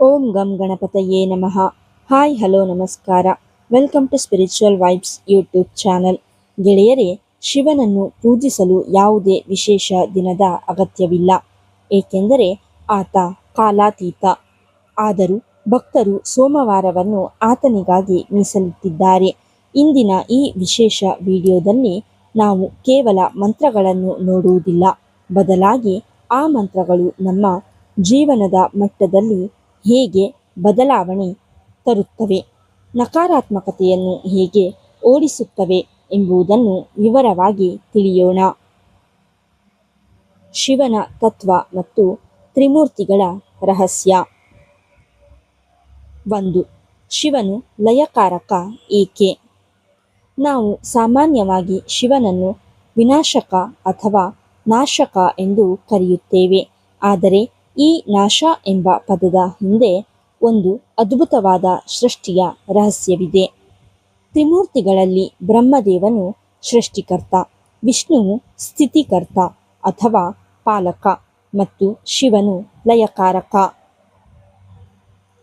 ಓಂ ಗಂ ಗಣಪತಯೇ ನಮಃ. ಹಾಯ್ ಹಲೋ ನಮಸ್ಕಾರ. Welcome to spiritual vibes YouTube channel. ಗೆಳೆಯರೇ, ಶಿವನನ್ನು ಪೂಜಿಸಲು ಯಾವುದೇ ವಿಶೇಷ ದಿನದ ಅಗತ್ಯವಿಲ್ಲ, ಏಕೆಂದರೆ ಆತ ಕಾಲಾತೀತ. ಆದರೂ ಭಕ್ತರು ಸೋಮವಾರವನ್ನು ಆತನಿಗಾಗಿ ಮೀಸಲಿಟ್ಟಿದ್ದಾರೆ. ಇಂದಿನ ಈ ವಿಶೇಷ ವಿಡಿಯೋದಲ್ಲಿ ನಾವು ಕೇವಲ ಮಂತ್ರಗಳನ್ನು ನೋಡುವುದಿಲ್ಲ, ಬದಲಾಗಿ ಆ ಮಂತ್ರಗಳು ನಮ್ಮ ಜೀವನದ ಮಟ್ಟದಲ್ಲಿ ಹೇಗೆ ಬದಲಾವಣೆ ತರುತ್ತವೆ, ನಕಾರಾತ್ಮಕತೆಯನ್ನು ಹೇಗೆ ಓಡಿಸುತ್ತವೆ ಎಂಬುದನ್ನು ವಿವರವಾಗಿ ತಿಳಿಯೋಣ. ಶಿವನ ತತ್ವ ಮತ್ತು ತ್ರಿಮೂರ್ತಿಗಳ ರಹಸ್ಯ. 1. ಶಿವನು ಲಯಕಾರಕ ಏಕೆ? ನಾವು ಸಾಮಾನ್ಯವಾಗಿ ಶಿವನನ್ನು ವಿನಾಶಕ ಅಥವಾ ನಾಶಕ ಎಂದು ಕರೆಯುತ್ತೇವೆ. ಆದರೆ ಈ ನಾಶ ಎಂಬ ಪದದ ಹಿಂದೆ ಒಂದು ಅದ್ಭುತವಾದ ಸೃಷ್ಟಿಯ ರಹಸ್ಯವಿದೆ. ತ್ರಿಮೂರ್ತಿಗಳಲ್ಲಿ ಬ್ರಹ್ಮದೇವನು ಸೃಷ್ಟಿಕರ್ತ, ವಿಷ್ಣುವು ಸ್ಥಿತಿಕರ್ತ ಅಥವಾ ಪಾಲಕ ಮತ್ತು ಶಿವನು ಲಯಕಾರಕ.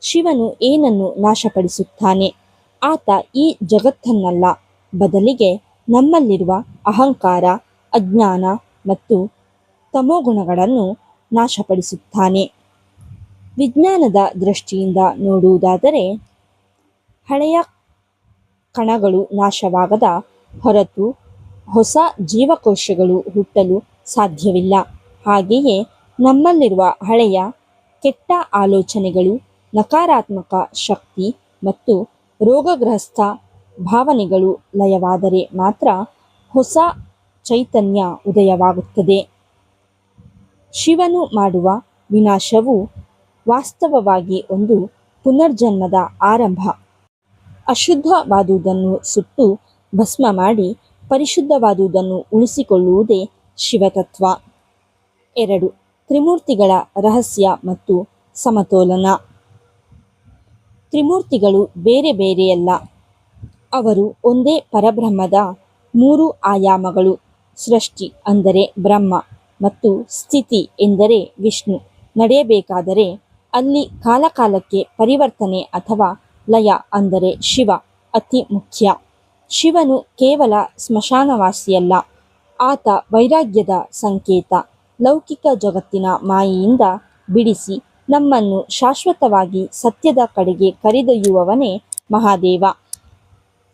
ಶಿವನು ಏನನ್ನು ನಾಶಪಡಿಸುತ್ತಾನೆ? ಆತ ಈ ಜಗತ್ತನ್ನಲ್ಲ, ಬದಲಿಗೆ ನಮ್ಮಲ್ಲಿರುವ ಅಹಂಕಾರ, ಅಜ್ಞಾನ ಮತ್ತು ತಮೋಗುಣಗಳನ್ನು ನಾಶಪಡಿಸುತ್ತಾನೆ. ವಿಜ್ಞಾನದ ದೃಷ್ಟಿಯಿಂದ ನೋಡುವುದಾದರೆ, ಹಳೆಯ ಕಣಗಳು ನಾಶವಾಗದ ಹೊರತು ಹೊಸ ಜೀವಕೋಶಗಳು ಹುಟ್ಟಲು ಸಾಧ್ಯವಿಲ್ಲ. ಹಾಗೆಯೇ ನಮ್ಮಲ್ಲಿರುವ ಹಳೆಯ ಕೆಟ್ಟ ಆಲೋಚನೆಗಳು, ನಕಾರಾತ್ಮಕ ಶಕ್ತಿ ಮತ್ತು ರೋಗಗ್ರಸ್ತ ಭಾವನೆಗಳು ಲಯವಾದರೆ ಮಾತ್ರ ಹೊಸ ಚೈತನ್ಯ ಉದಯವಾಗುತ್ತದೆ. ಶಿವನು ಮಾಡುವ ವಿನಾಶವು ವಾಸ್ತವವಾಗಿ ಒಂದು ಪುನರ್ಜನ್ಮದ ಆರಂಭ. ಅಶುದ್ಧವಾದುದನ್ನು ಸುಟ್ಟು ಭಸ್ಮ ಮಾಡಿ ಪರಿಶುದ್ಧವಾದುದನ್ನು ಉಳಿಸಿಕೊಳ್ಳುವುದೇ ಶಿವತತ್ವ. 2. ತ್ರಿಮೂರ್ತಿಗಳ ರಹಸ್ಯ ಮತ್ತು ಸಮತೋಲನ. ತ್ರಿಮೂರ್ತಿಗಳು ಬೇರೆ ಬೇರೆಯಲ್ಲ, ಅವರು ಒಂದೇ ಪರಬ್ರಹ್ಮದ 3 ಆಯಾಮಗಳು. ಸೃಷ್ಟಿ ಅಂದರೆ ಬ್ರಹ್ಮ ಮತ್ತು ಸ್ಥಿತಿ ಎಂದರೆ ವಿಷ್ಣು ನಡೆಯಬೇಕಾದರೆ ಅಲ್ಲಿ ಕಾಲಕಾಲಕ್ಕೆ ಪರಿವರ್ತನೆ ಅಥವಾ ಲಯ ಅಂದರೆ ಶಿವ ಅತಿ ಮುಖ್ಯ. ಶಿವನು ಕೇವಲ ಸ್ಮಶಾನವಾಸಿಯಲ್ಲ, ಆತ ವೈರಾಗ್ಯದ ಸಂಕೇತ. ಲೌಕಿಕ ಜಗತ್ತಿನ ಮಾಯೆಯಿಂದ ಬಿಡಿಸಿ ನಮ್ಮನ್ನು ಶಾಶ್ವತವಾಗಿ ಸತ್ಯದ ಕಡೆಗೆ ಕರೆದೊಯ್ಯುವವನೇ ಮಹಾದೇವ.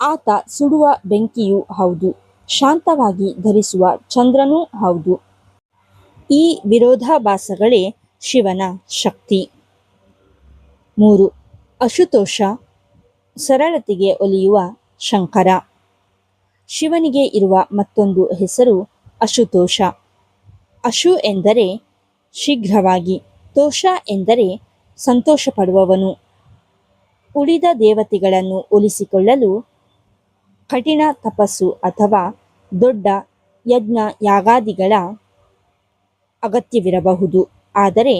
ಆತ ಸುಡುವ ಬೆಂಕಿಯೂ ಹೌದು, ಶಾಂತವಾಗಿ ಧರಿಸುವ ಚಂದ್ರನೂ ಹೌದು. ಈ ವಿರೋಧಾಭಾಸಗಳೇ ಶಿವನ ಶಕ್ತಿ. 3. ಅಶುತೋಷ, ಸರಳತೆಗೆ ಒಲಿಯುವ ಶಂಕರ. ಶಿವನಿಗೆ ಇರುವ ಮತ್ತೊಂದು ಹೆಸರು ಅಶುತೋಷ. ಅಶು ಎಂದರೆ ಶೀಘ್ರವಾಗಿ, ತೋಷ ಎಂದರೆ ಸಂತೋಷಪಡುವವನು. ಉಳಿದ ದೇವತೆಗಳನ್ನು ಒಲಿಸಿಕೊಳ್ಳಲು ಕಠಿಣ ತಪಸ್ಸು ಅಥವಾ ದೊಡ್ಡ ಯಜ್ಞ ಯಾಗಾದಿಗಳ ಅಗತ್ಯವಿರಬಹುದು. ಆದರೆ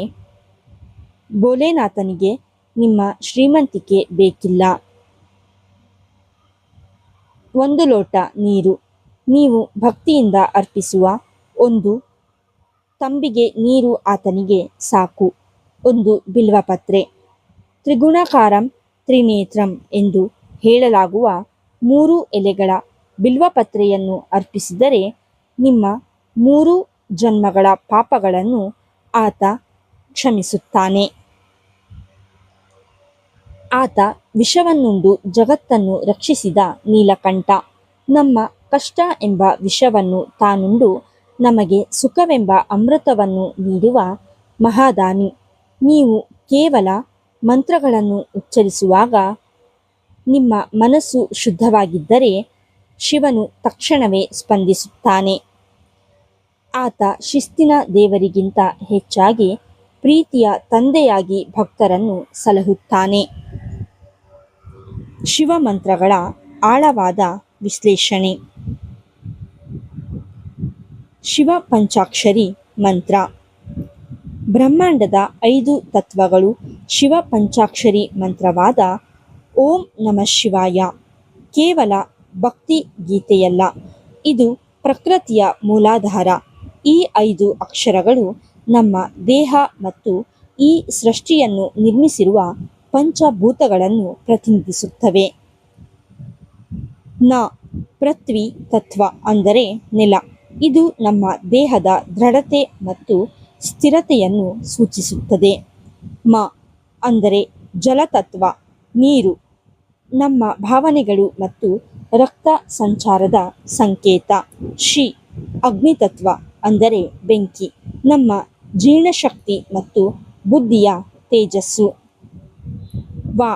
ಭೋಲೆನಾಥನಿಗೆ ನಿಮ್ಮ ಶ್ರೀಮಂತಿಕೆ ಬೇಕಿಲ್ಲ. 1 ಲೋಟ ನೀರು, ನೀವು ಭಕ್ತಿಯಿಂದ ಅರ್ಪಿಸುವ 1 ತಂಬಿಗೆ ನೀರು ಆತನಿಗೆ ಸಾಕು. 1 ಬಿಲ್ವಪತ್ರೆ. ತ್ರಿಗುಣಕಾರಂ ತ್ರಿನೇತ್ರಂ ಎಂದು ಹೇಳಲಾಗುವ 3 ಎಲೆಗಳ ಬಿಲ್ವಪತ್ರೆಯನ್ನು ಅರ್ಪಿಸಿದರೆ ನಿಮ್ಮ 3 ಜನ್ಮಗಳ ಪಾಪಗಳನ್ನು ಆತ ಕ್ಷಮಿಸುತ್ತಾನೆ. ಆತ ವಿಷವನ್ನುಂಡು ಜಗತ್ತನ್ನು ರಕ್ಷಿಸಿದ ನೀಲಕಂಠ. ನಮ್ಮ ಕಷ್ಟ ಎಂಬ ವಿಷವನ್ನು ತಾನುಂಡು ನಮಗೆ ಸುಖವೆಂಬ ಅಮೃತವನ್ನು ನೀಡುವ ಮಹಾದಾನಿ. ನೀವು ಕೇವಲ ಮಂತ್ರಗಳನ್ನು ಉಚ್ಚರಿಸುವಾಗ ನಿಮ್ಮ ಮನಸ್ಸು ಶುದ್ಧವಾಗಿದ್ದರೆ ಶಿವನು ತಕ್ಷಣವೇ ಸ್ಪಂದಿಸುತ್ತಾನೆ. ಆತ ಶಿಸ್ತಿನ ದೇವರಿಗಿಂತ ಹೆಚ್ಚಾಗಿ ಪ್ರೀತಿಯ ತಂದೆಯಾಗಿ ಭಕ್ತರನ್ನು ಸಲಹುತ್ತಾನೆ. ಶಿವಮಂತ್ರಗಳ ಆಳವಾದ ವಿಶ್ಲೇಷಣೆ. ಶಿವ ಪಂಚಾಕ್ಷರಿ ಮಂತ್ರ. ಬ್ರಹ್ಮಾಂಡದ 5 ತತ್ವಗಳು ಶಿವ ಪಂಚಾಕ್ಷರಿ ಮಂತ್ರವಾದ ಓಂ ನಮಃ ಶಿವಾಯ ಕೇವಲ ಭಕ್ತಿ ಗೀತೆಯಲ್ಲ, ಇದು ಪ್ರಕೃತಿಯ ಮೂಲಾಧಾರ. ಈ 5 ಅಕ್ಷರಗಳು ನಮ್ಮ ದೇಹ ಮತ್ತು ಈ ಸೃಷ್ಟಿಯನ್ನು ನಿರ್ಮಿಸಿರುವ ಪಂಚಭೂತಗಳನ್ನು ಪ್ರತಿನಿಧಿಸುತ್ತವೆ. ನ ಪೃಥ್ವಿ ತತ್ವ ಅಂದರೆ ನೆಲ. ಇದು ನಮ್ಮ ದೇಹದ ದೃಢತೆ ಮತ್ತು ಸ್ಥಿರತೆಯನ್ನು ಸೂಚಿಸುತ್ತದೆ. ಮ ಅಂದರೆ ಜಲತತ್ವ ನೀರು, ನಮ್ಮ ಭಾವನೆಗಳು ಮತ್ತು ರಕ್ತ ಸಂಚಾರದ ಸಂಕೇತ. ಶಿ ಅಗ್ನಿತತ್ವ ಅಂದರೆ ಬೆಂಕಿ, ನಮ್ಮ ಜೀರ್ಣಶಕ್ತಿ ಮತ್ತು ಬುದ್ಧಿಯ ತೇಜಸ್ಸು. ವಾ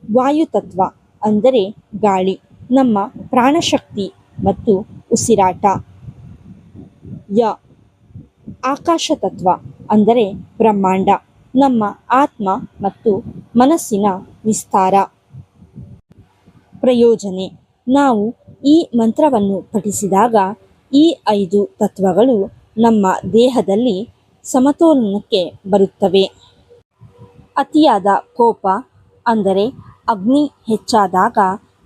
ವಾಯುತತ್ವ ಅಂದರೆ ಗಾಳಿ, ನಮ್ಮ ಪ್ರಾಣಶಕ್ತಿ ಮತ್ತು ಉಸಿರಾಟ. ಯ ಆಕಾಶತತ್ವ ಅಂದರೆ ಬ್ರಹ್ಮಾಂಡ, ನಮ್ಮ ಆತ್ಮ ಮತ್ತು ಮನಸ್ಸಿನ ವಿಸ್ತಾರ. ಪ್ರಯೋಜನೆ: ನಾವು ಈ ಮಂತ್ರವನ್ನು ಪಠಿಸಿದಾಗ ಈ 5 ತತ್ವಗಳು ನಮ್ಮ ದೇಹದಲ್ಲಿ ಸಮತೋಲನಕ್ಕೆ ಬರುತ್ತವೆ. ಅತಿಯಾದ ಕೋಪ ಅಂದರೆ ಅಗ್ನಿ ಹೆಚ್ಚಾದಾಗ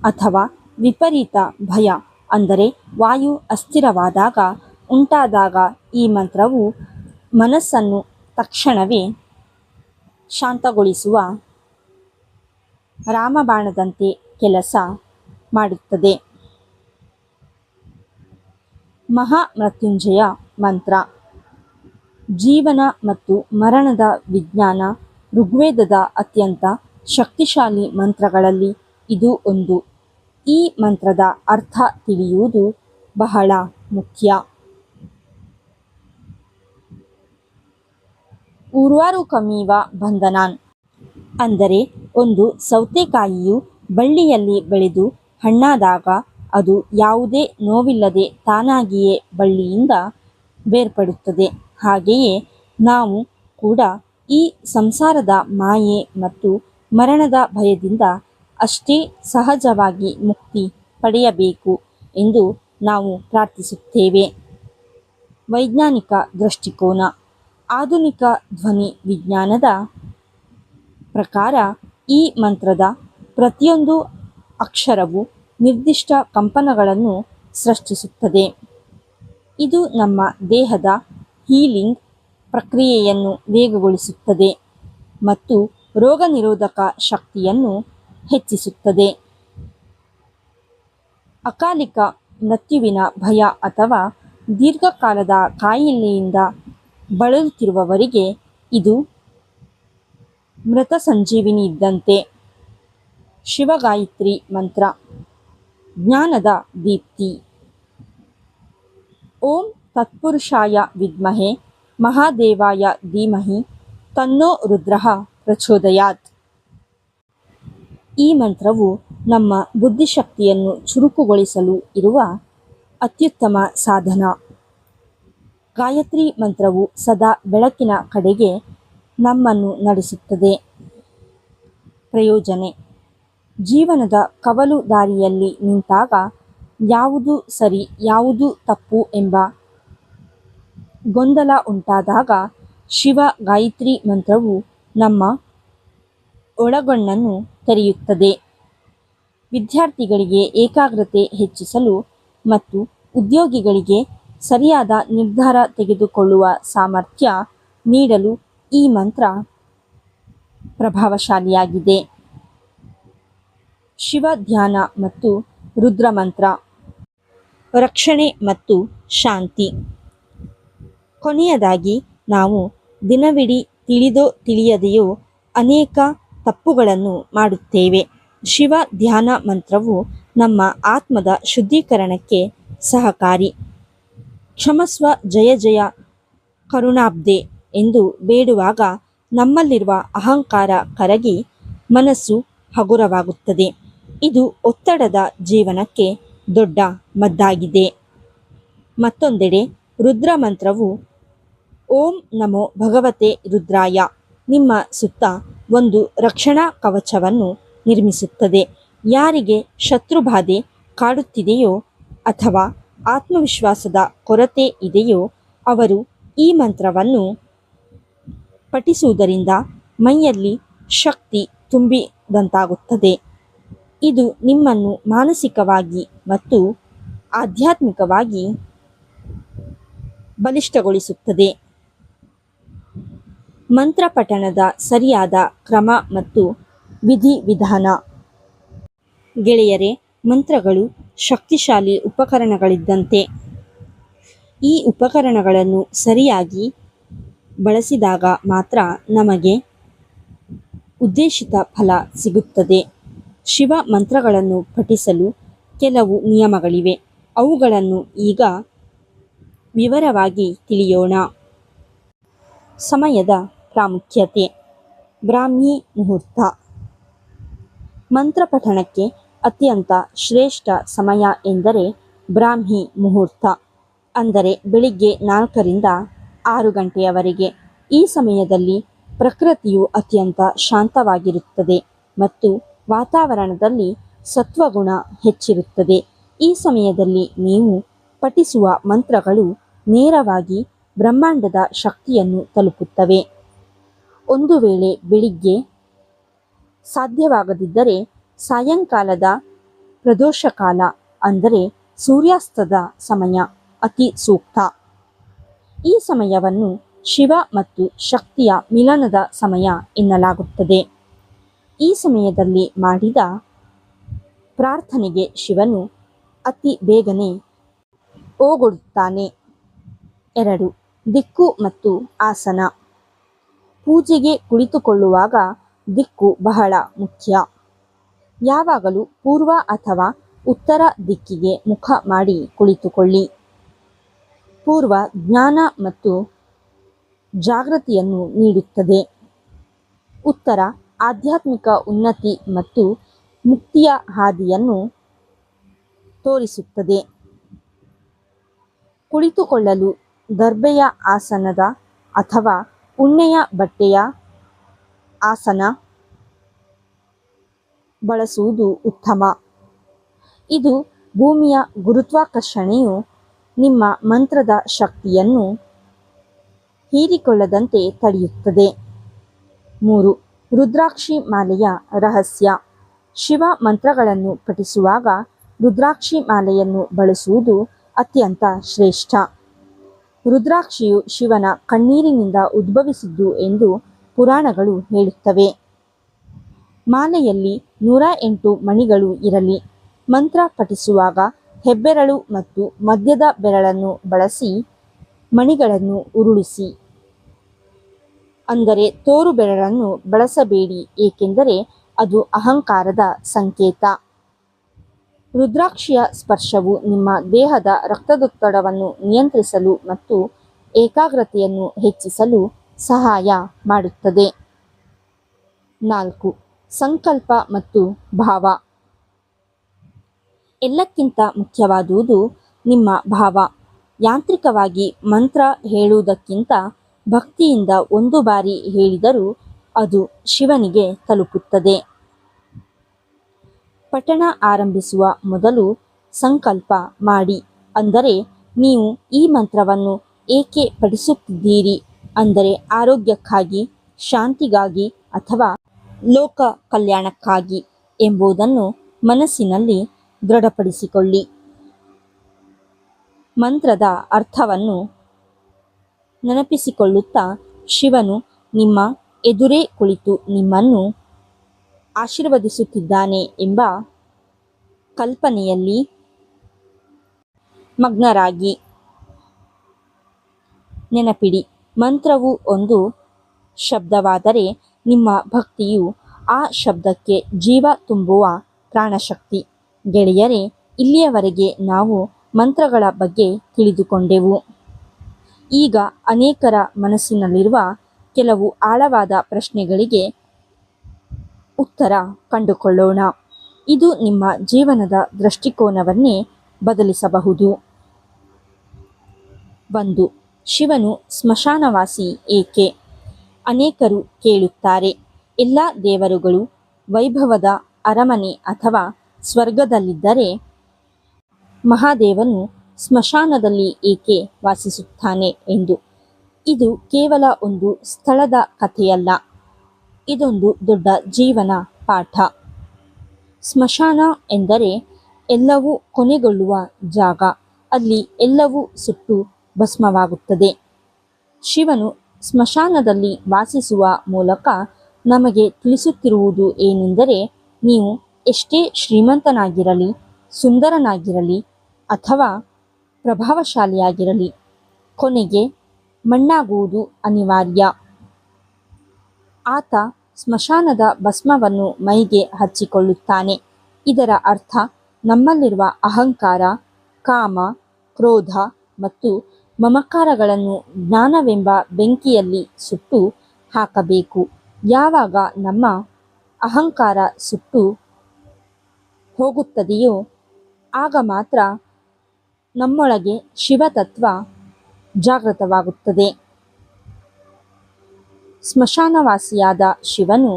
ಅಥವಾ ವಿಪರೀತ ಭಯ ಅಂದರೆ ವಾಯು ಅಸ್ಥಿರವಾದಾಗ ಉಂಟಾದಾಗ ಈ ಮಂತ್ರವು ಮನಸ್ಸನ್ನು ತಕ್ಷಣವೇ ಶಾಂತಗೊಳಿಸುವ ರಾಮಬಾಣದಂತೆ ಕೆಲಸ ಮಾಡುತ್ತದೆ. ಮಹಾಮೃತ್ಯುಂಜಯ ಮಂತ್ರ. ಜೀವನ ಮತ್ತು ಮರಣದ ವಿಜ್ಞಾನ. ಋಗ್ವೇದದ ಅತ್ಯಂತ ಶಕ್ತಿಶಾಲಿ ಮಂತ್ರಗಳಲ್ಲಿ ಇದು ಒಂದು. ಈ ಮಂತ್ರದ ಅರ್ಥ ತಿಳಿಯುವುದು ಬಹಳ ಮುಖ್ಯ. ಊರ್ವಾರುಕಮಿವ ಬಂಧನಾನ್ ಅಂದರೆ ಒಂದು ಸೌತೆಕಾಯಿಯು ಬಳ್ಳಿಯಲ್ಲಿ ಬೆಳೆದು ಹಣ್ಣಾದಾಗ ಅದು ಯಾವುದೇ ನೋವಿಲ್ಲದೆ ತಾನಾಗಿಯೇ ಬಳ್ಳಿಯಿಂದ ಬೇರ್ಪಡುತ್ತದೆ. ಹಾಗೆಯೇ ನಾವು ಕೂಡ ಈ ಸಂಸಾರದ ಮಾಯೆ ಮತ್ತು ಮರಣದ ಭಯದಿಂದ ಅಷ್ಟೇ ಸಹಜವಾಗಿ ಮುಕ್ತಿ ಪಡೆಯಬೇಕು ಎಂದು ನಾವು ಪ್ರಾರ್ಥಿಸುತ್ತೇವೆ. ವೈಜ್ಞಾನಿಕ ದೃಷ್ಟಿಕೋನ. ಆಧುನಿಕ ಧ್ವನಿ ವಿಜ್ಞಾನದ ಪ್ರಕಾರ ಈ ಮಂತ್ರದ ಪ್ರತಿಯೊಂದು ಅಕ್ಷರವು ನಿರ್ದಿಷ್ಟ ಕಂಪನಗಳನ್ನು ಸೃಷ್ಟಿಸುತ್ತದೆ. ಇದು ನಮ್ಮ ದೇಹದ ಹೀಲಿಂಗ್ ಪ್ರಕ್ರಿಯೆಯನ್ನು ವೇಗಗೊಳಿಸುತ್ತದೆ ಮತ್ತು ರೋಗನಿರೋಧಕ ಶಕ್ತಿಯನ್ನು ಹೆಚ್ಚಿಸುತ್ತದೆ. ಅಕಾಲಿಕ ಮೃತ್ಯುವಿನ ಭಯ ಅಥವಾ ದೀರ್ಘಕಾಲದ ಕಾಯಿಲೆಯಿಂದ ಬಳಲುತ್ತಿರುವವರಿಗೆ ಇದು ಮೃತಸಂಜೀವಿನಿ ಇದ್ದಂತೆ. ಶಿವಗಾಯತ್ರಿ ಮಂತ್ರ. ಜ್ಞಾನದ ದೀಪ್ತಿ. ಓಂ ತತ್ಪುರುಷಾಯ ವಿದ್ಮಹೆ ಮಹಾದೇವಾಯ ಧೀಮಹಿ ತನ್ನೋ ರುದ್ರಃ ಪ್ರಚೋದಯಾತ್. ಈ ಮಂತ್ರವು ನಮ್ಮ ಬುದ್ಧಿಶಕ್ತಿಯನ್ನು ಚುರುಕುಗೊಳಿಸಲು ಇರುವ ಅತ್ಯುತ್ತಮ ಸಾಧನ. ಗಾಯತ್ರಿ ಮಂತ್ರವು ಸದಾ ಬೆಳಕಿನ ಕಡೆಗೆ ನಮ್ಮನ್ನು ನಡೆಸುತ್ತದೆ. ಪ್ರಯೋಜನೆ: ಜೀವನದ ಕವಲು ದಾರಿಯಲ್ಲಿ ನಿಂತಾಗ ಯಾವುದು ಸರಿ ಯಾವುದು ತಪ್ಪು ಎಂಬ ಗೊಂದಲ ಉಂಟಾದಾಗ ಶಿವ ಗಾಯತ್ರಿ ಮಂತ್ರವು ನಮ್ಮ ಒಳಗಣ್ಣನ್ನು ತೆರೆಯುತ್ತದೆ. ವಿದ್ಯಾರ್ಥಿಗಳಿಗೆ ಏಕಾಗ್ರತೆ ಹೆಚ್ಚಿಸಲು ಮತ್ತು ಉದ್ಯೋಗಿಗಳಿಗೆ ಸರಿಯಾದ ನಿರ್ಧಾರ ತೆಗೆದುಕೊಳ್ಳುವ ಸಾಮರ್ಥ್ಯ ನೀಡಲು ಈ ಮಂತ್ರ ಪ್ರಭಾವಶಾಲಿಯಾಗಿದೆ. ಶಿವ ಧ್ಯಾನ ಮತ್ತು ರುದ್ರಮಂತ್ರ. ರಕ್ಷಣೆ ಮತ್ತು ಶಾಂತಿ. ಕೊನೆಯದಾಗಿ, ನಾವು ದಿನವಿಡೀ ತಿಳಿದೋ ತಿಳಿಯದೆಯೋ ಅನೇಕ ತಪ್ಪುಗಳನ್ನು ಮಾಡುತ್ತೇವೆ. ಶಿವ ಧ್ಯಾನ ಮಂತ್ರವು ನಮ್ಮ ಆತ್ಮದ ಶುದ್ಧೀಕರಣಕ್ಕೆ ಸಹಕಾರಿ. ಕ್ಷಮಸ್ವ ಜಯ ಜಯ ಕರುಣಾಬ್ಧೆ ಎಂದು ಬೇಡುವಾಗ ನಮ್ಮಲ್ಲಿರುವ ಅಹಂಕಾರ ಕರಗಿ ಮನಸ್ಸು ಹಗುರವಾಗುತ್ತದೆ. ಇದು ಒತ್ತಡದ ಜೀವನಕ್ಕೆ ದೊಡ್ಡ ಮದ್ದಾಗಿದೆ. ಮತ್ತೊಂದೆಡೆ ರುದ್ರ ಮಂತ್ರವು ಓಂ ನಮೋ ಭಗವತೆ ರುದ್ರಾಯ ನಿಮ್ಮ ಸುತ್ತ ಒಂದು ರಕ್ಷಣಾ ಕವಚವನ್ನು ನಿರ್ಮಿಸುತ್ತದೆ. ಯಾರಿಗೆ ಶತ್ರುಬಾಧೆ ಕಾಡುತ್ತಿದೆಯೋ ಅಥವಾ ಆತ್ಮವಿಶ್ವಾಸದ ಕೊರತೆ ಇದೆಯೋ ಅವರು ಈ ಮಂತ್ರವನ್ನು ಪಠಿಸುವುದರಿಂದ ಮೈಯಲ್ಲಿ ಶಕ್ತಿ ತುಂಬಿದಂತಾಗುತ್ತದೆ. ಇದು ನಿಮ್ಮನ್ನು ಮಾನಸಿಕವಾಗಿ ಮತ್ತು ಆಧ್ಯಾತ್ಮಿಕವಾಗಿ ಬಲಿಷ್ಠಗೊಳಿಸುತ್ತದೆ. ಮಂತ್ರ ಪಠಣದ ಸರಿಯಾದ ಕ್ರಮ ಮತ್ತು ವಿಧಿವಿಧಾನ. ಗೆಳೆಯರೇ, ಮಂತ್ರಗಳು ಶಕ್ತಿಶಾಲಿ ಉಪಕರಣಗಳಿದ್ದಂತೆ. ಈ ಉಪಕರಣಗಳನ್ನು ಸರಿಯಾಗಿ ಬಳಸಿದಾಗ ಮಾತ್ರ ನಮಗೆ ಉದ್ದೇಶಿತ ಫಲ ಸಿಗುತ್ತದೆ. ಶಿವ ಮಂತ್ರಗಳನ್ನು ಪಠಿಸಲು ಕೆಲವು ನಿಯಮಗಳಿವೆ. ಅವುಗಳನ್ನು ಈಗ ವಿವರವಾಗಿ ತಿಳಿಯೋಣ. ಸಮಯದ ಪ್ರಾಮುಖ್ಯತೆ. ಬ್ರಾಹ್ಮಿ ಮುಹೂರ್ತ. ಮಂತ್ರ ಪಠಣಕ್ಕೆ ಅತ್ಯಂತ ಶ್ರೇಷ್ಠ ಸಮಯ ಎಂದರೆ ಬ್ರಾಹ್ಮಿ ಮುಹೂರ್ತ, ಅಂದರೆ ಬೆಳಿಗ್ಗೆ 4ರಿಂದ 6 ಗಂಟೆಯವರೆಗೆ. ಈ ಸಮಯದಲ್ಲಿ ಪ್ರಕೃತಿಯು ಅತ್ಯಂತ ಶಾಂತವಾಗಿರುತ್ತದೆ ಮತ್ತು ವಾತಾವರಣದಲ್ಲಿ ಸತ್ವಗುಣ ಹೆಚ್ಚಿರುತ್ತದೆ. ಈ ಸಮಯದಲ್ಲಿ ನೀವು ಪಠಿಸುವ ಮಂತ್ರಗಳು ನೇರವಾಗಿ ಬ್ರಹ್ಮಾಂಡದ ಶಕ್ತಿಯನ್ನು ತಲುಪುತ್ತವೆ. ಒಂದು ವೇಳೆ ಬೆಳಿಗ್ಗೆ ಸಾಧ್ಯವಾಗದಿದ್ದರೆ ಸಾಯಂಕಾಲದ ಪ್ರದೋಷಕಾಲ, ಅಂದರೆ ಸೂರ್ಯಾಸ್ತದ ಸಮಯ ಅತಿ ಸೂಕ್ತ. ಈ ಸಮಯವನ್ನು ಶಿವ ಮತ್ತು ಶಕ್ತಿಯ ಮಿಲನದ ಸಮಯ ಎನ್ನಲಾಗುತ್ತದೆ. ಈ ಸಮಯದಲ್ಲಿ ಮಾಡಿದ ಪ್ರಾರ್ಥನೆಗೆ ಶಿವನು ಅತಿ ಬೇಗನೆ ಓಗೊಡುತ್ತಾನೆ. 2. ದಿಕ್ಕು ಮತ್ತು ಆಸನ. ಪೂಜೆಗೆ ಕುಳಿತುಕೊಳ್ಳುವಾಗ ದಿಕ್ಕು ಬಹಳ ಮುಖ್ಯ. ಯಾವಾಗಲೂ ಪೂರ್ವ ಅಥವಾ ಉತ್ತರ ದಿಕ್ಕಿಗೆ ಮುಖ ಮಾಡಿ ಕುಳಿತುಕೊಳ್ಳಿ. ಪೂರ್ವ ಜ್ಞಾನ ಮತ್ತು ಜಾಗೃತಿಯನ್ನು ನೀಡುತ್ತದೆ. ಉತ್ತರ ಆಧ್ಯಾತ್ಮಿಕ ಉನ್ನತಿ ಮತ್ತು ಮುಕ್ತಿಯ ಹಾದಿಯನ್ನು ತೋರಿಸುತ್ತದೆ. ಕುಳಿತುಕೊಳ್ಳಲು ದರ್ಬೆಯ ಆಸನದ ಅಥವಾ ಉಣ್ಣೆಯ ಬಟ್ಟೆಯ ಆಸನ ಬಳಸುವುದು ಉತ್ತಮ. ಇದು ಭೂಮಿಯ ಗುರುತ್ವಾಕರ್ಷಣೆಯು ನಿಮ್ಮ ಮಂತ್ರದ ಶಕ್ತಿಯನ್ನು ಹೀರಿಕೊಳ್ಳದಂತೆ ತಡೆಯುತ್ತದೆ. 3. ರುದ್ರಾಕ್ಷಿ ಮಾಲೆಯ ರಹಸ್ಯ. ಶಿವ ಮಂತ್ರಗಳನ್ನು ಪಠಿಸುವಾಗ ರುದ್ರಾಕ್ಷಿ ಮಾಲೆಯನ್ನು ಬಳಸುವುದು ಅತ್ಯಂತ ಶ್ರೇಷ್ಠ. ರುದ್ರಾಕ್ಷಿಯು ಶಿವನ ಕಣ್ಣೀರಿನಿಂದ ಉದ್ಭವಿಸಿದ್ದು ಎಂದು ಪುರಾಣಗಳು ಹೇಳುತ್ತವೆ. ಮಾಲೆಯಲ್ಲಿ 108 ಮಣಿಗಳು ಇರಲಿ. ಮಂತ್ರ ಪಠಿಸುವಾಗ ಹೆಬ್ಬೆರಳು ಮತ್ತು ಮಧ್ಯದ ಬೆರಳನ್ನು ಬಳಸಿ ಮಣಿಗಳನ್ನು ಉರುಳಿಸಿ, ಅಂದರೆ ತೋರು ಬೆರಳನ್ನು ಬಳಸಬೇಡಿ, ಏಕೆಂದರೆ ಅದು ಅಹಂಕಾರದ ಸಂಕೇತ. ರುದ್ರಾಕ್ಷಿಯ ಸ್ಪರ್ಶವು ನಿಮ್ಮ ದೇಹದ ರಕ್ತದೊತ್ತಡವನ್ನು ನಿಯಂತ್ರಿಸಲು ಮತ್ತು ಏಕಾಗ್ರತೆಯನ್ನು ಹೆಚ್ಚಿಸಲು ಸಹಾಯ ಮಾಡುತ್ತದೆ. 4. ಸಂಕಲ್ಪ ಮತ್ತು ಭಾವ. ಎಲ್ಲಕ್ಕಿಂತ ಮುಖ್ಯವಾದುದು ನಿಮ್ಮ ಭಾವ. ಯಾಂತ್ರಿಕವಾಗಿ ಮಂತ್ರ ಹೇಳುವುದಕ್ಕಿಂತ ಭಕ್ತಿಯಿಂದ ಒಂದು ಬಾರಿ ಹೇಳಿದರೂ ಅದು ಶಿವನಿಗೆ ತಲುಪುತ್ತದೆ. ಪಠಣ ಆರಂಭಿಸುವ ಮೊದಲು ಸಂಕಲ್ಪ ಮಾಡಿ, ಅಂದರೆ ನೀವು ಈ ಮಂತ್ರವನ್ನು ಏಕೆ ಪಠಿಸುತ್ತಿದ್ದೀರಿ, ಅಂದರೆ ಆರೋಗ್ಯಕ್ಕಾಗಿ, ಶಾಂತಿಗಾಗಿ ಅಥವಾ ಲೋಕ ಕಲ್ಯಾಣಕ್ಕಾಗಿ ಎಂಬುದನ್ನು ಮನಸ್ಸಿನಲ್ಲಿ ದೃಢಪಡಿಸಿಕೊಳ್ಳಿ. ಮಂತ್ರದ ಅರ್ಥವನ್ನು ನೆನಪಿಸಿಕೊಳ್ಳುತ್ತಾ ಶಿವನು ನಿಮ್ಮ ಎದುರೇ ಕುಳಿತು ನಿಮ್ಮನ್ನು ಆಶೀರ್ವದಿಸುತ್ತಿದ್ದಾನೆ ಎಂಬ ಕಲ್ಪನೆಯಲ್ಲಿ ಮಗ್ನರಾಗಿ. ನೆನಪಿಡಿ, ಮಂತ್ರವು ಒಂದು ಶಬ್ದವಾದರೆ ನಿಮ್ಮ ಭಕ್ತಿಯು ಆ ಶಬ್ದಕ್ಕೆ ಜೀವ ತುಂಬುವ ಪ್ರಾಣಶಕ್ತಿ. ಗೆಳೆಯರೇ, ಇಲ್ಲಿಯವರೆಗೆ ನಾವು ಮಂತ್ರಗಳ ಬಗ್ಗೆ ತಿಳಿದುಕೊಂಡೆವು. ಈಗ ಅನೇಕರ ಮನಸ್ಸಿನಲ್ಲಿರುವ ಕೆಲವು ಆಳವಾದ ಪ್ರಶ್ನೆಗಳಿಗೆ ಉತ್ತರ ಕಂಡುಕೊಳ್ಳೋಣ. ಇದು ನಿಮ್ಮ ಜೀವನದ ದೃಷ್ಟಿಕೋನವನ್ನೇ ಬದಲಿಸಬಹುದು. 1. ಶಿವನು ಸ್ಮಶಾನವಾಸಿ ಏಕೆ? ಅನೇಕರು ಕೇಳುತ್ತಾರೆ, ಎಲ್ಲ ದೇವರುಗಳು ವೈಭವದ ಅರಮನೆ ಅಥವಾ ಸ್ವರ್ಗದಲ್ಲಿದ್ದರೆ ಮಹಾದೇವನು ಸ್ಮಶಾನದಲ್ಲಿ ಏಕೆ ವಾಸಿಸುತ್ತಾನೆ ಎಂದು. ಇದು ಕೇವಲ ಒಂದು ಸ್ಥಳದ ಕಥೆಯಲ್ಲ, ಇದೊಂದು ದೊಡ್ಡ ಜೀವನ ಪಾಠ. ಸ್ಮಶಾನ ಎಂದರೆ ಎಲ್ಲವೂ ಕೊನೆಗೊಳ್ಳುವ ಜಾಗ. ಅಲ್ಲಿ ಎಲ್ಲವೂ ಸುಟ್ಟು ಭಸ್ಮವಾಗುತ್ತದೆ. ಶಿವನು ಸ್ಮಶಾನದಲ್ಲಿ ವಾಸಿಸುವ ಮೂಲಕ ನಮಗೆ ತಿಳಿಸುತ್ತಿರುವುದು ಏನೆಂದರೆ, ನೀವು ಎಷ್ಟೇ ಶ್ರೀಮಂತನಾಗಿರಲಿ, ಸುಂದರನಾಗಿರಲಿ ಅಥವಾ ಪ್ರಭಾವಶಾಲಿಯಾಗಿರಲಿ, ಕೊನೆಗೆ ಮಣ್ಣಾಗುವುದು ಅನಿವಾರ್ಯ. ಆತ ಸ್ಮಶಾನದ ಭಸ್ಮವನ್ನು ಮೈಗೆ ಹಚ್ಚಿಕೊಳ್ಳುತ್ತಾನೆ. ಇದರ ಅರ್ಥ ನಮ್ಮಲ್ಲಿರುವ ಅಹಂಕಾರ, ಕಾಮ, ಕ್ರೋಧ ಮತ್ತು ಮಮಕಾರಗಳನ್ನು ಜ್ಞಾನವೆಂಬ ಬೆಂಕಿಯಲ್ಲಿ ಸುಟ್ಟು ಹಾಕಬೇಕು. ಯಾವಾಗ ನಮ್ಮ ಅಹಂಕಾರ ಸುಟ್ಟು ಹೋಗುತ್ತದೆಯೋ ಆಗ ಮಾತ್ರ ನಮ್ಮೊಳಗೆ ಶಿವತತ್ವ ಜಾಗೃತವಾಗುತ್ತದೆ. ಸ್ಮಶಾನವಾಸಿಯಾದ ಶಿವನು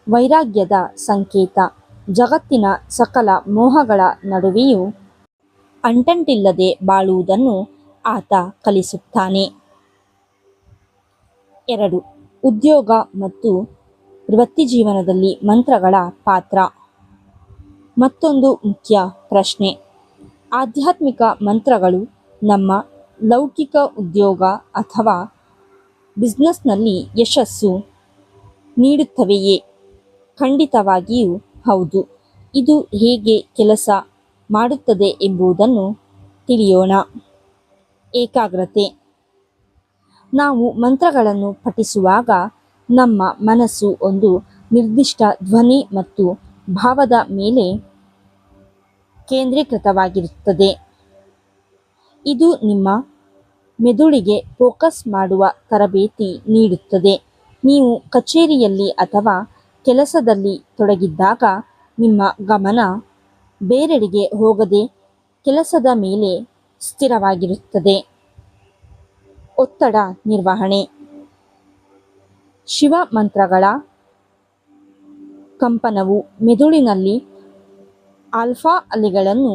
ವೈರಾಗ್ಯದ ಸಂಕೇತ. ಜಗತ್ತಿನ ಸಕಲ ಮೋಹಗಳ ನಡುವೆಯೂ ಅಂಟಂಟಿಲ್ಲದೆ ಬಾಳುವುದನ್ನು ಆತ ಕಲಿಸುತ್ತಾನೆ. 2. ಉದ್ಯೋಗ ಮತ್ತು ವೃತ್ತಿಜೀವನದಲ್ಲಿ ಮಂತ್ರಗಳ ಪಾತ್ರ. ಮತ್ತೊಂದು ಮುಖ್ಯ ಪ್ರಶ್ನೆ. ಆಧ್ಯಾತ್ಮಿಕ ಮಂತ್ರಗಳು ನಮ್ಮ ಲೌಕಿಕ ಉದ್ಯೋಗ ಅಥವಾ ಬಿಸ್ನೆಸ್ನಲ್ಲಿ ಯಶಸ್ಸು ನೀಡುತ್ತವೆಯೇ? ಖಂಡಿತವಾಗಿಯೂ ಹೌದು. ಇದು ಹೇಗೆ ಕೆಲಸ ಮಾಡುತ್ತದೆ ಎಂಬುದನ್ನು ತಿಳಿಯೋಣ. ಏಕಾಗ್ರತೆ. ನಾವು ಮಂತ್ರಗಳನ್ನು ಪಠಿಸುವಾಗ ನಮ್ಮ ಮನಸ್ಸು ಒಂದು ನಿರ್ದಿಷ್ಟ ಧ್ವನಿ ಮತ್ತು ಭಾವದ ಮೇಲೆ ಕೇಂದ್ರೀಕೃತವಾಗಿರುತ್ತದೆ. ಇದು ನಿಮ್ಮ ಮೆದುಳಿಗೆ ಫೋಕಸ್ ಮಾಡುವ ತರಬೇತಿ ನೀಡುತ್ತದೆ. ನೀವು ಕಚೇರಿಯಲ್ಲಿ ಅಥವಾ ಕೆಲಸದಲ್ಲಿ ತೊಡಗಿದ್ದಾಗ ನಿಮ್ಮ ಗಮನ ಬೇರೆಡೆಗೆ ಹೋಗದೆ ಕೆಲಸದ ಮೇಲೆ ಸ್ಥಿರವಾಗಿರುತ್ತದೆ. ಒತ್ತಡ ನಿರ್ವಹಣೆ. ಶಿವ ಮಂತ್ರಗಳ ಕಂಪನವು ಮೆದುಳಿನಲ್ಲಿ ಆಲ್ಫಾ ಅಲೆಗಳನ್ನು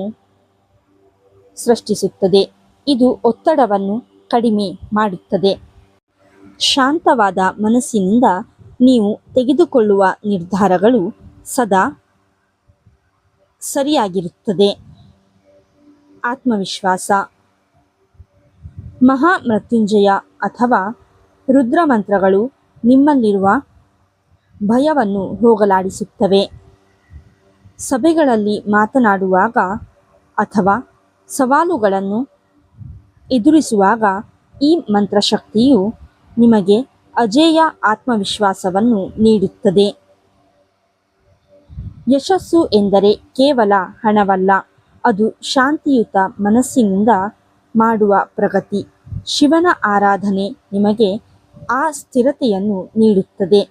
ಸೃಷ್ಟಿಸುತ್ತದೆ. ಇದು ಒತ್ತಡವನ್ನು ಕಡಿಮೆ ಮಾಡುತ್ತದೆ. ಶಾಂತವಾದ ಮನಸ್ಸಿನಿಂದ ನೀವು ತೆಗೆದುಕೊಳ್ಳುವ ನಿರ್ಧಾರಗಳು ಸದಾ ಸರಿಯಾಗಿರುತ್ತದೆ. ಆತ್ಮವಿಶ್ವಾಸ. ಮಹಾಮೃತ್ಯುಂಜಯ ಅಥವಾ ರುದ್ರ ಮಂತ್ರಗಳು ನಿಮ್ಮಲ್ಲಿರುವ ಭಯವನ್ನು ಹೋಗಲಾಡಿಸುತ್ತವೆ. ಸಭೆಗಳಲ್ಲಿ ಮಾತನಾಡುವಾಗ ಅಥವಾ ಸವಾಲುಗಳನ್ನು ಎದುರಿಸುವಾಗ ಈ ಮಂತ್ರಶಕ್ತಿಯು ನಿಮಗೆ ಅಜೇಯ ಆತ್ಮವಿಶ್ವಾಸವನ್ನು ನೀಡುತ್ತದೆ. ಯಶಸ್ಸು ಎಂದರೆ ಕೇವಲ ಹಣವಲ್ಲ, ಅದು ಶಾಂತಿಯುತ ಮನಸ್ಸಿನಿಂದ ಮಾಡುವ ಪ್ರಗತಿ. ಶಿವನ ಆರಾಧನೆ ನಿಮಗೆ ಆ ಸ್ಥಿರತೆಯನ್ನು ನೀಡುತ್ತದೆ.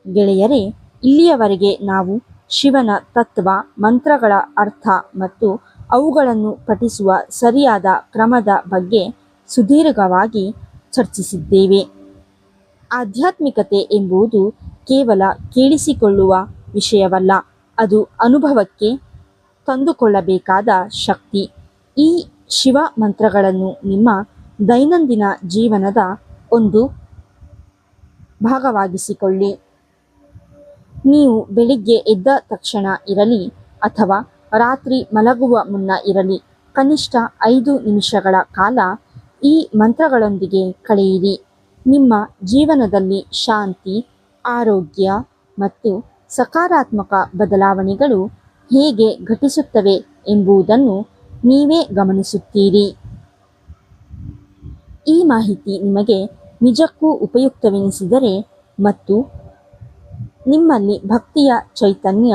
ಗೆಳೆಯರೇ, ಇಲ್ಲಿಯವರೆಗೆ ನಾವು ಶಿವನ ತತ್ವ, ಮಂತ್ರಗಳ ಅರ್ಥ ಮತ್ತು ಅವುಗಳನ್ನು ಪಠಿಸುವ ಸರಿಯಾದ ಕ್ರಮದ ಬಗ್ಗೆ ಸುದೀರ್ಘವಾಗಿ ಚರ್ಚಿಸಿದ್ದೇವೆ. ಆಧ್ಯಾತ್ಮಿಕತೆ ಎಂಬುದು ಕೇವಲ ಕೇಳಿಸಿಕೊಳ್ಳುವ ವಿಷಯವಲ್ಲ, ಅದು ಅನುಭವಕ್ಕೆ ತಂದುಕೊಳ್ಳಬೇಕಾದ ಶಕ್ತಿ. ಈ ಶಿವ ಮಂತ್ರಗಳನ್ನು ನಿಮ್ಮ ದೈನಂದಿನ ಜೀವನದ ಒಂದು ಭಾಗವಾಗಿಸಿಕೊಳ್ಳಿ. ನೀವು ಬೆಳಿಗ್ಗೆ ಎದ್ದ ತಕ್ಷಣ ಇರಲಿ ಅಥವಾ ರಾತ್ರಿ ಮಲಗುವ ಮುನ್ನ ಇರಲಿ, ಕನಿಷ್ಠ 5 ನಿಮಿಷಗಳ ಕಾಲ ಈ ಮಂತ್ರಗಳೊಂದಿಗೆ ಕಳೆಯಿರಿ. ನಿಮ್ಮ ಜೀವನದಲ್ಲಿ ಶಾಂತಿ, ಆರೋಗ್ಯ ಮತ್ತು ಸಕಾರಾತ್ಮಕ ಬದಲಾವಣೆಗಳು ಹೇಗೆ ಘಟಿಸುತ್ತವೆ ಎಂಬುದನ್ನು ನೀವೇ ಗಮನಿಸುತ್ತೀರಿ. ಈ ಮಾಹಿತಿ ನಿಮಗೆ ನಿಜಕ್ಕೂ ಉಪಯುಕ್ತವೆನಿಸಿದರೆ ಮತ್ತು ನಿಮ್ಮಲ್ಲಿ ಭಕ್ತಿಯ ಚೈತನ್ಯ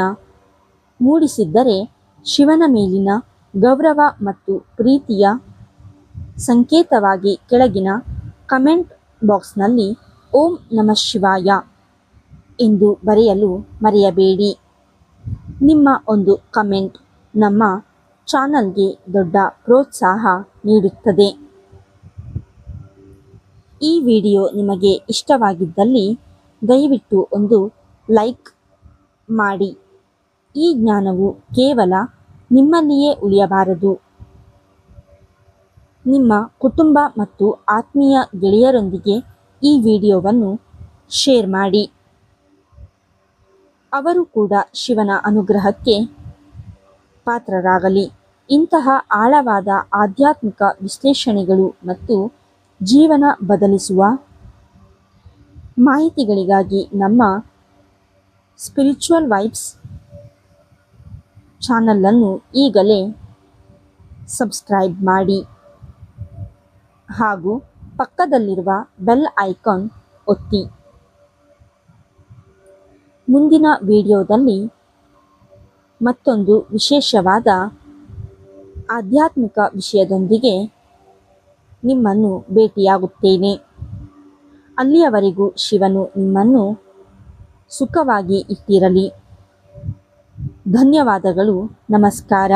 ಮೂಡಿಸಿದ್ದರೆ, ಶಿವನ ಮೇಲಿನ ಗೌರವ ಮತ್ತು ಪ್ರೀತಿಯ ಸಂಕೇತವಾಗಿ ಕೆಳಗಿನ ಕಮೆಂಟ್ ಬಾಕ್ಸ್ನಲ್ಲಿ ಓಂ ನಮಃ ಶಿವಾಯ ಎಂದು ಬರೆಯಲು ಮರೆಯಬೇಡಿ. ನಿಮ್ಮ ಒಂದು ಕಮೆಂಟ್ ನಮ್ಮ ಚಾನಲ್ಗೆ ದೊಡ್ಡ ಪ್ರೋತ್ಸಾಹ ನೀಡುತ್ತದೆ. ಈ ವಿಡಿಯೋ ನಿಮಗೆ ಇಷ್ಟವಾಗಿದ್ದಲ್ಲಿ ದಯವಿಟ್ಟು ಒಂದು ಲೈಕ್ ಮಾಡಿ. ಈ ಜ್ಞಾನವು ಕೇವಲ ನಿಮ್ಮಲ್ಲಿಯೇ ಉಳಿಯಬಾರದು, ನಿಮ್ಮ ಕುಟುಂಬ ಮತ್ತು ಆತ್ಮೀಯ ಗೆಳೆಯರೊಂದಿಗೆ ಈ ವಿಡಿಯೋವನ್ನು ಶೇರ್ ಮಾಡಿ. ಅವರು ಕೂಡ ಶಿವನ ಅನುಗ್ರಹಕ್ಕೆ ಪಾತ್ರರಾಗಲಿ. ಇಂತಹ ಆಳವಾದ ಆಧ್ಯಾತ್ಮಿಕ ವಿಶ್ಲೇಷಣೆಗಳು ಮತ್ತು ಜೀವನ ಬದಲಿಸುವ ಮಾಹಿತಿಗಳಿಗಾಗಿ ನಮ್ಮ ಸ್ಪಿರಿಚುವಲ್ ವೈಬ್ಸ್ ಚಾನಲನ್ನು ಈಗಲೇ ಸಬ್ಸ್ಕ್ರೈಬ್ ಮಾಡಿ ಹಾಗೂ ಪಕ್ಕದಲ್ಲಿರುವ ಬೆಲ್ ಐಕಾನ್ ಒತ್ತಿ. ಮುಂದಿನ ವಿಡಿಯೋದಲ್ಲಿ ಮತ್ತೊಂದು ವಿಶೇಷವಾದ ಆಧ್ಯಾತ್ಮಿಕ ವಿಷಯದೊಂದಿಗೆ ನಿಮ್ಮನ್ನು ಭೇಟಿಯಾಗುತ್ತೇನೆ. ಅಲ್ಲಿಯವರೆಗೂ ಶಿವನು ನಿಮ್ಮನ್ನು ಸುಖವಾಗಿ ಇಟ್ಟಿರಲಿ. ಧನ್ಯವಾದಗಳು. ನಮಸ್ಕಾರ.